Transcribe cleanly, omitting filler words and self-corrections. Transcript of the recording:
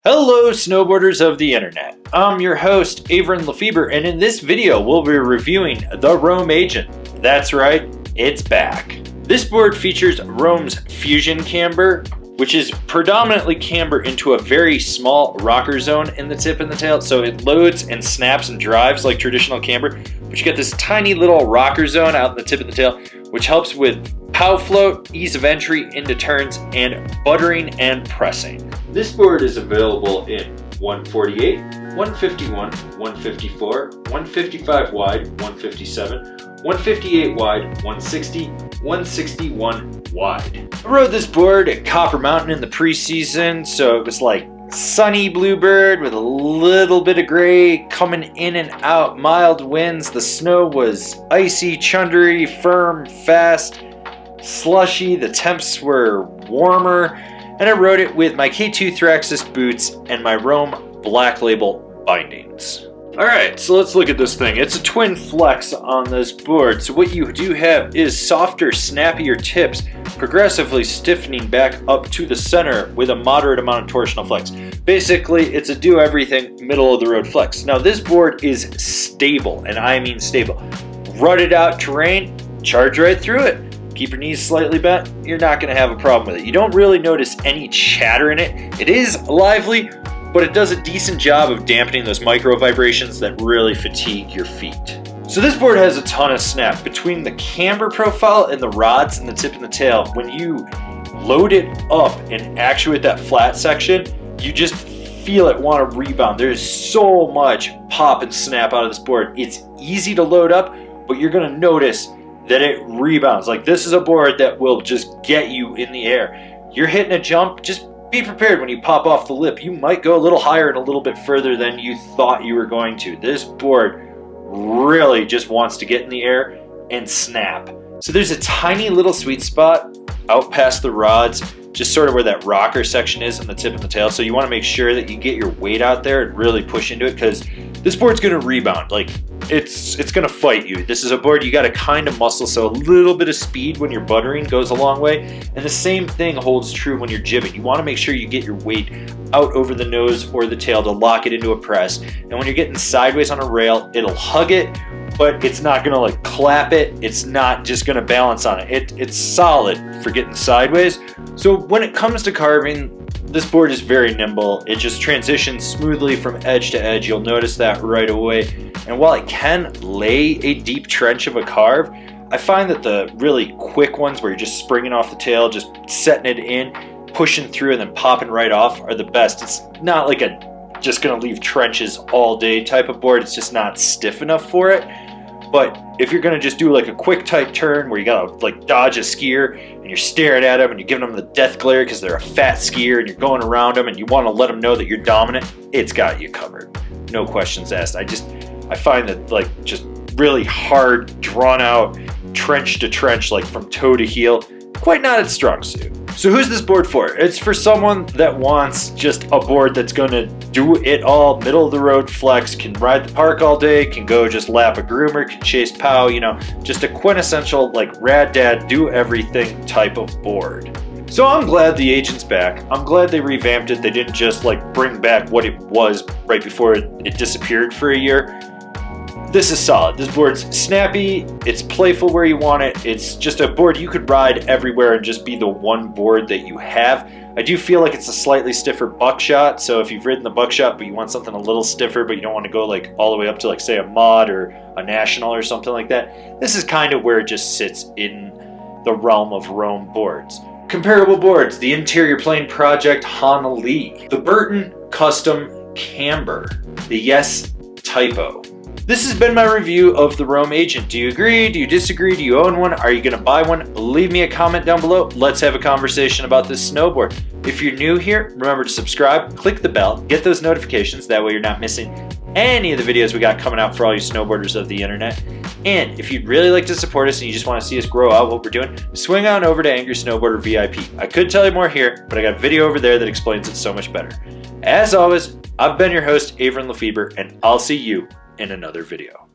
Hello snowboarders of the internet, I'm your host Avran LeFeber, and in this video we'll be reviewing the Rome Agent. That's right, it's back. This board features Rome's Fusion Camber, which is predominantly camber into a very small rocker zone in the tip and the tail, so it loads and snaps and drives like traditional camber, but you get this tiny little rocker zone out in the tip of the tail, which helps with pow float, ease of entry into turns, and buttering and pressing. This board is available in 148, 151, 154, 155 wide, 157, 158 wide, 160, 161 wide. I rode this board at Copper Mountain in the preseason, so it was like sunny bluebird with a little bit of gray coming in and out, mild winds. The snow was icy, chundery, firm, fast, slushy. The temps were warmer, and I rode it with my K2 Thraxis boots and my Rome Black Label bindings. Alright, so let's look at this thing. It's a twin flex on this board, so what you do have is softer, snappier tips, progressively stiffening back up to the center with a moderate amount of torsional flex. Basically, it's a do-everything, middle-of-the-road flex. Now, this board is stable, and I mean stable. Rutted out terrain, charge right through it. Keep your knees slightly bent, you're not going to have a problem with it. You don't really notice any chatter in it. It is lively, but it does a decent job of dampening those micro vibrations that really fatigue your feet. So this board has a ton of snap. Between the camber profile and the rods and the tip and the tail, when you load it up and actuate that flat section, you just feel it want to rebound. There's so much pop and snap out of this board. It's easy to load up, but you're going to notice that it rebounds. Like, this is a board that will just get you in the air. You're hitting a jump, just be prepared when you pop off the lip. You might go a little higher and a little bit further than you thought you were going to. This board really just wants to get in the air and snap. So there's a tiny little sweet spot out past the rods, just sort of where that rocker section is on the tip and the tail. So you want to make sure that you get your weight out there and really push into it, because this board's going to rebound. Like, it's going to fight you. This is a board you got to kind of muscle, so a little bit of speed when you're buttering goes a long way. And the same thing holds true when you're jibbing. You want to make sure you get your weight out over the nose or the tail to lock it into a press. And when you're getting sideways on a rail, it'll hug it, but it's not going to like clap it. It's not just going to balance on it. It's solid for getting sideways. So when it comes to carving, this board is very nimble. It just transitions smoothly from edge to edge. You'll notice that right away. And while it can lay a deep trench of a carve, I find that the really quick ones where you're just springing off the tail, just setting it in, pushing through, and then popping right off are the best. It's not like a just gonna leave trenches all day type of board. It's just not stiff enough for it. But if you're gonna just do like a quick tight turn where you gotta like dodge a skier and you're staring at them and you're giving them the death glare because they're a fat skier and you're going around them and you want to let them know that you're dominant, it's got you covered. No questions asked. I find that like just really hard, drawn out, trench to trench, like from toe to heel, quite not its strong suit. So who's this board for? It's for someone that wants just a board that's gonna do it all, middle of the road flex, can ride the park all day, can go just lap a groomer, can chase pow, you know, just a quintessential like rad dad, do everything type of board. So I'm glad the Agent's back. I'm glad they revamped it. They didn't just like bring back what it was right before it disappeared for a year. This is solid. This board's snappy, it's playful where you want it, it's just a board you could ride everywhere and just be the one board that you have. I do feel like it's a slightly stiffer buckshot, so if you've ridden the buckshot but you want something a little stiffer but you don't want to go like all the way up to like say a mod or a national or something like that, this is kind of where it just sits in the realm of Rome boards. Comparable boards, the Interior Plane Project Honolulu, the Burton Custom Camber, the Yes Typo. This has been my review of the Rome Agent. Do you agree? Do you disagree? Do you own one? Are you going to buy one? Leave me a comment down below. Let's have a conversation about this snowboard. If you're new here, remember to subscribe, click the bell, get those notifications. That way you're not missing any of the videos we got coming out for all you snowboarders of the internet. And if you'd really like to support us and you just want to see us grow out what we're doing, swing on over to Angry Snowboarder VIP. I could tell you more here, but I got a video over there that explains it so much better. As always, I've been your host, Avran LeFeber, and I'll see you in another video.